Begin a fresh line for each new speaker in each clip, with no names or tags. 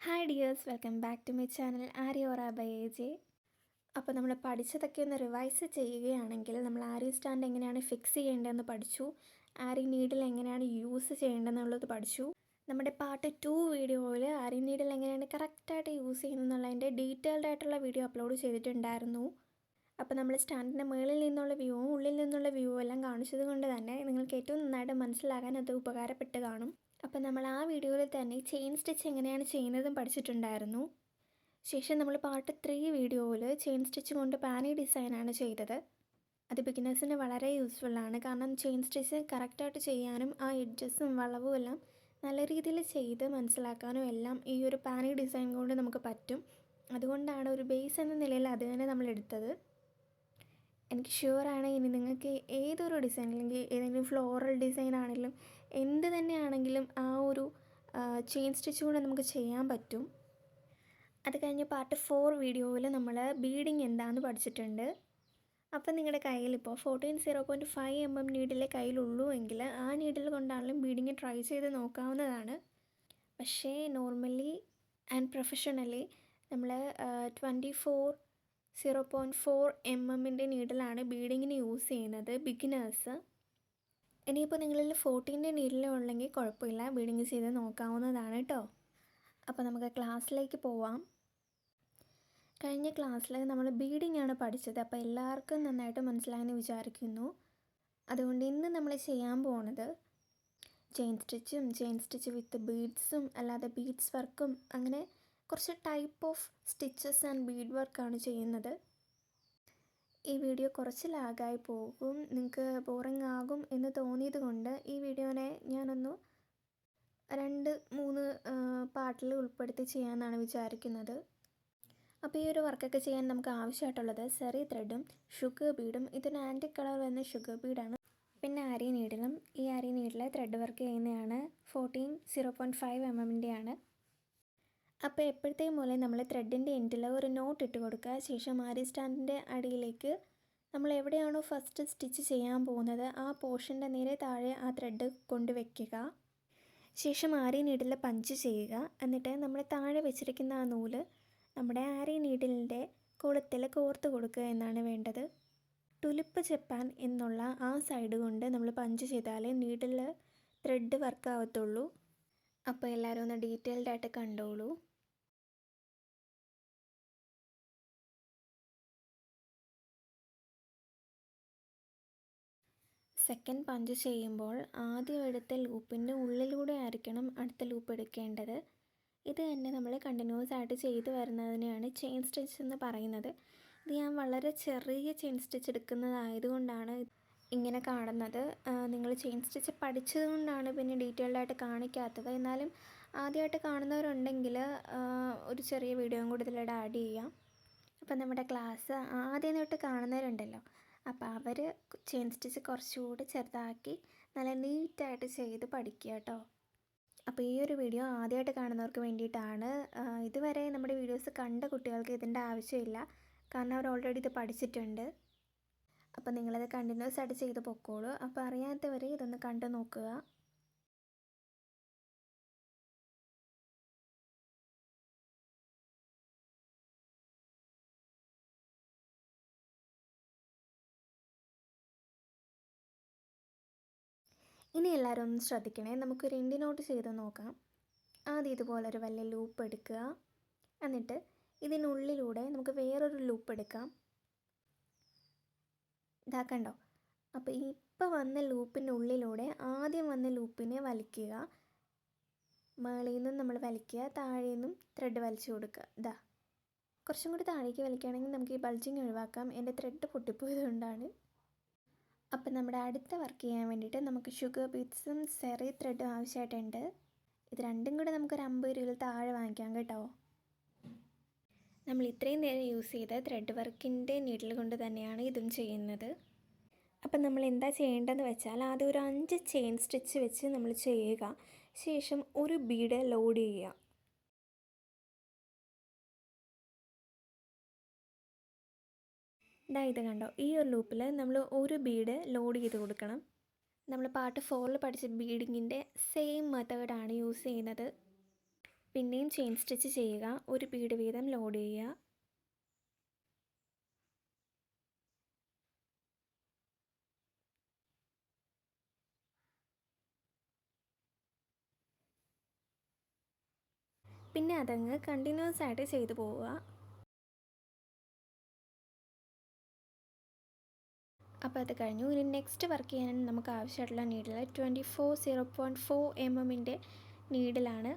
Hi dears, welcome back to my channel Aari aura by AJ. അപ്പോൾ നമ്മൾ പഠിച്ചതൊക്കെ ഒന്ന് റിവൈസ് ചെയ്യുകയാണെങ്കിൽ നമ്മൾ ആരി സ്റ്റാൻഡ് എങ്ങനെയാണ് ഫിക്സ് ചെയ്യേണ്ടതെന്ന് പഠിച്ചു. ആരി നീഡിൽ എങ്ങനെയാണ് യൂസ് ചെയ്യേണ്ടതെന്നുള്ളത് പഠിച്ചു. നമ്മുടെ പാർട്ട് 2 വീഡിയോയിൽ ആരി നീഡിൽ എങ്ങനെയാണ് കറക്റ്റായിട്ട് യൂസ് ചെയ്യുന്നതെന്നുള്ളതിൻ്റെ ഡീറ്റെയിൽഡ് ആയിട്ടുള്ള വീഡിയോ അപ്ലോഡ് ചെയ്തിട്ടുണ്ടായിരുന്നു. അപ്പോൾ നമ്മൾ സ്റ്റാൻഡിൻ്റെ മുകളിൽ നിന്നുള്ള വ്യൂവും ഉള്ളിൽ നിന്നുള്ള വ്യൂവും എല്ലാം കാണിച്ചത് കൊണ്ട് തന്നെ നിങ്ങൾക്ക് ഏറ്റവും നന്നായിട്ട് മനസ്സിലാകാൻ അത് ഉപകാരപ്പെട്ട് കാണും. അപ്പോൾ നമ്മൾ ആ വീഡിയോയിൽ തന്നെ ചെയിൻ സ്റ്റിച്ച് എങ്ങനെയാണ് ചെയ്യുന്നതും പഠിച്ചിട്ടുണ്ടായിരുന്നു. ശേഷം നമ്മൾ പാർട്ട് 3 വീഡിയോയിൽ ചെയിൻ സ്റ്റിച്ച് കൊണ്ട് പാനി ഡിസൈനാണ് ചെയ്തത്. അത് ബിഗിനേഴ്സിന് വളരെ യൂസ്ഫുള്ളാണ്. കാരണം ചെയിൻ സ്റ്റിച്ച് കറക്റ്റായിട്ട് ചെയ്യാനും ആ എഡ്ജസും വളവും എല്ലാം നല്ല രീതിയിൽ ചെയ്ത് മനസ്സിലാക്കാനും എല്ലാം ഈ ഒരു പാനി ഡിസൈൻ കൊണ്ട് നമുക്ക് പറ്റും. അതുകൊണ്ടാണ് ഒരു ബേസ് എന്ന നിലയിൽ അത് തന്നെ നമ്മൾ എടുത്തത്. എനിക്ക് ഷുവറാണ് ഇനി നിങ്ങൾക്ക് ഏതൊരു ഡിസൈൻ അല്ലെങ്കിൽ ഏതെങ്കിലും ഫ്ലോറൽ ഡിസൈൻ ആണെങ്കിലും എന്ത് തന്നെയാണെങ്കിലും ആ ഒരു ചെയിൻ സ്റ്റിച്ച് കൊണ്ട് നമുക്ക് ചെയ്യാൻ പറ്റും. അത് കഴിഞ്ഞ് പാർട്ട് 4 വീഡിയോയിൽ നമ്മൾ ബീഡിങ് എന്താണെന്ന് പഠിച്ചിട്ടുണ്ട്. അപ്പം നിങ്ങളുടെ കയ്യിൽ ഇപ്പോൾ 0.5 mm നീഡിലെ കയ്യിലുള്ളൂ എങ്കിൽ ആ നീഡിൽ കൊണ്ടാണെങ്കിലും ബീഡിങ് ട്രൈ ചെയ്ത് നോക്കാവുന്നതാണ്. പക്ഷേ നോർമലി ആൻഡ് പ്രൊഫഷണലി നമ്മൾ 0.4 mm നീഡിലാണ് ബീഡിങ്ങിന് യൂസ് ചെയ്യുന്നത് ബിഗിനേഴ്സ്. ഇനിയിപ്പോൾ നിങ്ങളിൽ 14 നീഡിലുള്ളെങ്കിൽ കുഴപ്പമില്ല, ബീഡിങ് ചെയ്ത് നോക്കാവുന്നതാണ് കേട്ടോ. അപ്പോൾ നമുക്ക് ക്ലാസ്സിലേക്ക് പോവാം. കഴിഞ്ഞ ക്ലാസ്സിൽ നമ്മൾ ബീഡിങ് ആണ് പഠിച്ചത്. അപ്പോൾ എല്ലാവർക്കും നന്നായിട്ട് മനസ്സിലായെന്ന് വിചാരിക്കുന്നു. അതുകൊണ്ട് ഇന്ന് നമ്മൾ ചെയ്യാൻ പോകുന്നത് ചെയിൻ സ്റ്റിച്ച് വിത്ത് ബീഡ്സും അല്ലാതെ ബീഡ്സ് വർക്കും അങ്ങനെ കുറച്ച് type of stitches and bead വർക്കാണ് ചെയ്യുന്നത്. ഈ വീഡിയോ കുറച്ച് ലാഗായി പോകും, നിങ്ങൾക്ക് ബോറിംഗ് ആകും എന്ന് തോന്നിയത് കൊണ്ട് ഈ വീഡിയോനെ ഞാനൊന്ന് 2-3 പാർട്ടിൽ ഉൾപ്പെടുത്തി ചെയ്യാമെന്നാണ് വിചാരിക്കുന്നത്. അപ്പോൾ ഈ ഒരു വർക്കൊക്കെ ചെയ്യാൻ നമുക്ക് ആവശ്യമായിട്ടുള്ളത് സെറി ത്രെഡും ഷുഗർ ബീഡും. ഇതൊരു ആൻറ്റിക് കളർ വരുന്ന ഷുഗർ ബീഡാണ്. പിന്നെ ആരി നീഡിലും. ഈ ആരി നീഡിൽ ത്രെഡ് വർക്ക് ചെയ്യുന്നതാണ് 0.5 mm. അപ്പോൾ എപ്പോഴത്തേയും പോലെ നമ്മൾ ത്രെഡിൻ്റെ എൻഡിൽ ഒരു നോട്ട് ഇട്ട് കൊടുക്കുക. ശേഷം ആരി സ്റ്റാൻഡിൻ്റെ അടിയിലേക്ക് നമ്മൾ എവിടെയാണോ ഫസ്റ്റ് സ്റ്റിച്ച് ചെയ്യാൻ പോകുന്നത് ആ പോർഷൻ്റെ നേരെ താഴെ ആ ത്രെഡ് കൊണ്ടുവയ്ക്കുക. ശേഷം ആരി നീഡിൽ പഞ്ച് ചെയ്യുക. എന്നിട്ട് നമ്മൾ താഴെ വെച്ചിരിക്കുന്ന ആ നൂല് നമ്മുടെ ആരി നീഡിലിൻ്റെ കൊളുത്തിൽ കോർത്ത് കൊടുക്കുക എന്നാണ് വേണ്ടത്. ടുലിപ്പ് ജപ്പാൻ എന്നുള്ള ആ സൈഡ് കൊണ്ട് നമ്മൾ പഞ്ച് ചെയ്താലേ നീഡിൽ ത്രെഡ് വർക്ക് ആവത്തുള്ളൂ. അപ്പോൾ എല്ലാവരും ഒന്ന് ഡീറ്റെയിൽഡ് ആയിട്ട് കണ്ടോളൂ. സെക്കൻഡ് പഞ്ച് ചെയ്യുമ്പോൾ ആദ്യം എടുത്ത ലൂപ്പിൻ്റെ ഉള്ളിലൂടെ ആയിരിക്കണം അടുത്ത ലൂപ്പ് എടുക്കേണ്ടത്. ഇത് തന്നെ നമ്മൾ കണ്ടിന്യൂസ് ആയിട്ട് ചെയ്തു വരുന്നതിനെയാണ് ചെയിൻ സ്റ്റിച്ച് എന്ന് പറയുന്നത്. ഇത് ഞാൻ വളരെ ചെറിയ ചെയിൻ സ്റ്റിച്ച് എടുക്കുന്നതായതുകൊണ്ടാണ് ഇങ്ങനെ കാണുന്നത്. നിങ്ങൾ ചെയിൻ സ്റ്റിച്ച് പഠിച്ചത് കൊണ്ടാണ് പിന്നെ ഡീറ്റെയിൽഡ് ആയിട്ട് കാണിക്കാത്തത്. എന്നാലും ആദ്യമായിട്ട് കാണുന്നവരുണ്ടെങ്കിൽ ഒരു ചെറിയ വീഡിയോയും കൂടി ഇതിലൂടെ ആഡ് ചെയ്യാം. അപ്പം നമ്മുടെ ക്ലാസ് ആദ്യം തൊട്ട് കാണുന്നവരുണ്ടല്ലോ, അപ്പോൾ അവർ ചെയിൻ സ്റ്റിച്ച് കുറച്ചുകൂടി ചെറുതാക്കി നല്ല നീറ്റായിട്ട് ചെയ്ത് പഠിക്കുക കേട്ടോ. അപ്പോൾ ഈ ഒരു വീഡിയോ ആദ്യമായിട്ട് കാണുന്നവർക്ക് വേണ്ടിയിട്ടാണ്. ഇതുവരെ നമ്മുടെ വീഡിയോസ് കണ്ട കുട്ടികൾക്ക് ഇതിൻ്റെ ആവശ്യമില്ല, കാരണം അവർ ഓൾറെഡി ഇത് പഠിച്ചിട്ടുണ്ട്. അപ്പോൾ നിങ്ങളത് കണ്ടിന്യൂസ് ആയിട്ട് ചെയ്ത് പൊക്കോളൂ. അപ്പോൾ അറിയാത്തവർ ഇതൊന്ന് കണ്ടു നോക്കുക. ഇനി എല്ലാവരും ഒന്ന് ശ്രദ്ധിക്കണേ. നമുക്കൊരു എൻഡ് നോട്ട് ചെയ്ത് നോക്കാം. ആദ്യം ഇതുപോലൊരു വലിയ ലൂപ്പ് എടുക്കുക. എന്നിട്ട് ഇതിനുള്ളിലൂടെ നമുക്ക് വേറൊരു ലൂപ്പ് എടുക്കാം. ഇതാക്കണ്ടോ? അപ്പോൾ ഇപ്പോൾ വന്ന ലൂപ്പിൻ്റെ ഉള്ളിലൂടെ ആദ്യം വന്ന ലൂപ്പിനെ വലിക്കുക. മേളിൽ നിന്നും നമ്മൾ വലിക്കുക, താഴെ നിന്നും ത്രെഡ് വലിച്ചു കൊടുക്കുക. ഇതാ കുറച്ചും കൂടി താഴേക്ക് വലിക്കുകയാണെങ്കിൽ നമുക്ക് ഈ ബൾജിങ് ഒഴിവാക്കാം. എൻ്റെ ത്രെഡ് പൊട്ടിപ്പോയതുകൊണ്ടാണ്. അപ്പം നമ്മുടെ അടുത്ത വർക്ക് ചെയ്യാൻ വേണ്ടിയിട്ട് നമുക്ക് ഷുഗർ ബീഡ്സും സെറി ത്രെഡും ആവശ്യമായിട്ടുണ്ട്. ഇത് രണ്ടും കൂടെ നമുക്കൊരു 50 രൂപയിൽ താഴെ വാങ്ങിക്കാം കേട്ടോ. നമ്മൾ ഇത്രയും നേരം യൂസ് ചെയ്ത ത്രെഡ് വർക്കിൻ്റെ നീഡിൽ കൊണ്ട് തന്നെയാണ് ഇതും ചെയ്യുന്നത്. അപ്പം നമ്മൾ എന്താ ചെയ്യേണ്ടതെന്ന് വെച്ചാൽ ആദ്യം ഒരു 5 ചെയിൻ സ്റ്റിച്ച് വെച്ച് നമ്മൾ ചെയ്യുക. ശേഷം ഒരു ബീഡ് ലോഡ് ചെയ്യുക. ഇത് കണ്ടോ, ഈ ഒരു ലൂപ്പിൽ നമ്മൾ ഒരു ബീഡ് ലോഡ് ചെയ്ത് കൊടുക്കണം. നമ്മൾ പാർട്ട് 4 പഠിച്ച ബീഡിങ്ങിൻ്റെ സെയിം മെത്തേഡാണ് യൂസ് ചെയ്യുന്നത്. പിന്നെയും ചെയിൻ സ്റ്റിച്ച് ചെയ്യുക. ഒരു ബീഡ് വീതം ലോഡ് ചെയ്യുക. പിന്നെ അതങ്ങ് കണ്ടിന്യൂസ് ആയിട്ട് ചെയ്തു പോവുക. അപ്പോൾ അത് കഴിഞ്ഞു. ഇനി നെക്സ്റ്റ് വർക്ക് ചെയ്യാൻ നമുക്ക് ആവശ്യമായിട്ടുള്ള നീഡിൽ 24 0.4 നീഡിലാണ്.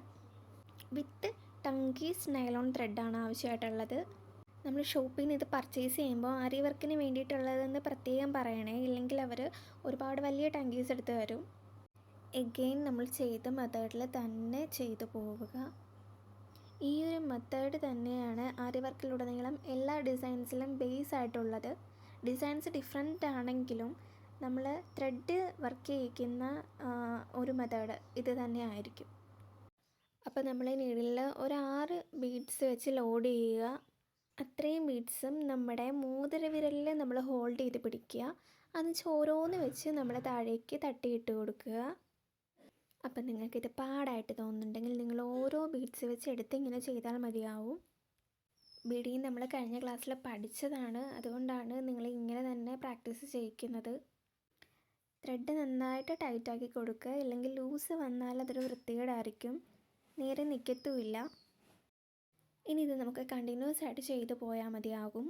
വിത്ത് ടങ്കീസ് നൈലോൺ ത്രെഡാണ് ആവശ്യമായിട്ടുള്ളത്. നമ്മൾ ഷോപ്പിൽ നിന്ന് ഇത് പർച്ചേസ് ചെയ്യുമ്പോൾ ആരി വർക്കിന് വേണ്ടിയിട്ടുള്ളതെന്ന് പ്രത്യേകം പറയണേ, ഇല്ലെങ്കിൽ അവർ ഒരുപാട് വലിയ ടങ്കീസ് എടുത്ത് തരും. എഗെയിൻ നമ്മൾ ചെയ്ത മെത്തേഡിൽ തന്നെ ചെയ്തു പോവുക. ഈ ഒരു മെത്തേഡ് തന്നെയാണ് ആരി വർക്കിലുടനീളം എല്ലാ ഡിസൈൻസിലും ബേസ് ആയിട്ടുള്ളത്. ഡിസൈൻസ് ഡിഫറെൻ്റ് ആണെങ്കിലും നമ്മൾ ത്രെഡ് വർക്ക് ചെയ്യിക്കുന്ന ഒരു മെത്തേഡ് ഇത് തന്നെ ആയിരിക്കും. അപ്പോൾ നമ്മൾ നീഡിൽ ഒരു 6 ബീഡ്സ് വെച്ച് ലോഡ് ചെയ്യുക. അത്രയും ബീഡ്സും നമ്മുടെ മോതിര വിരലിൽ നമ്മൾ ഹോൾഡ് ചെയ്ത് പിടിക്കുക. എന്നിട്ട് ഓരോന്ന് വെച്ച് നമ്മൾ താഴേക്ക് തട്ടിയിട്ട് കൊടുക്കുക. അപ്പം നിങ്ങൾക്കിത് പാടായിട്ട് തോന്നുന്നുണ്ടെങ്കിൽ നിങ്ങൾ ഓരോ ബീഡ്സ് വെച്ച് എടുത്ത് ഇങ്ങനെ ചെയ്താൽ മതിയാവും. ബീഡിങ് നമ്മൾ കഴിഞ്ഞ ക്ലാസ്സിൽ പഠിച്ചതാണ്, അതുകൊണ്ടാണ് നിങ്ങൾ ഇങ്ങനെ തന്നെ പ്രാക്ടീസ് ചെയ്യിക്കുന്നത്. ത്രെഡ് നന്നായിട്ട് ടൈറ്റാക്കി കൊടുക്കുക, ഇല്ലെങ്കിൽ ലൂസ് വന്നാൽ അതൊരു വൃത്തികേടായിരിക്കും, നേരെ നിൽക്കത്തുമില്ല. ഇനി ഇത് നമുക്ക് കണ്ടിന്യൂസ് ആയിട്ട് ചെയ്തു പോയാൽ മതിയാകും.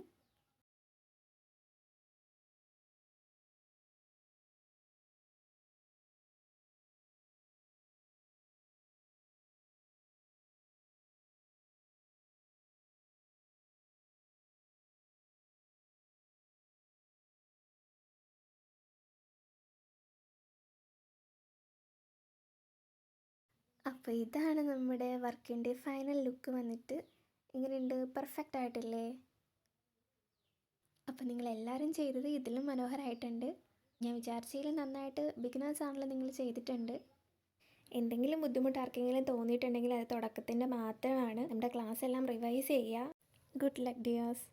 അപ്പോൾ ഇതാണ് നമ്മുടെ വർക്കിൻ്റെ ഫൈനൽ ലുക്ക് വന്നിട്ട്. ഇങ്ങനെയുണ്ട്, പെർഫെക്റ്റ് ആയിട്ടില്ലേ? അപ്പോൾ നിങ്ങളെല്ലാവരും ചെയ്തത് ഇതിലും മനോഹരമായിട്ടുണ്ട്. ഞാൻ വിചാരിച്ചതിലും നന്നായിട്ട് ബിഗിനേഴ്സ് ആണല്ലോ നിങ്ങൾ ചെയ്തിട്ടുണ്ട്. എന്തെങ്കിലും ബുദ്ധിമുട്ട് ആർക്കെങ്കിലും തോന്നിയിട്ടുണ്ടെങ്കിൽ അത് തുടക്കത്തിൻ്റെ മാത്രമാണ്. നമ്മുടെ ക്ലാസ് എല്ലാം റിവൈസ് ചെയ്യുക. Good luck dears.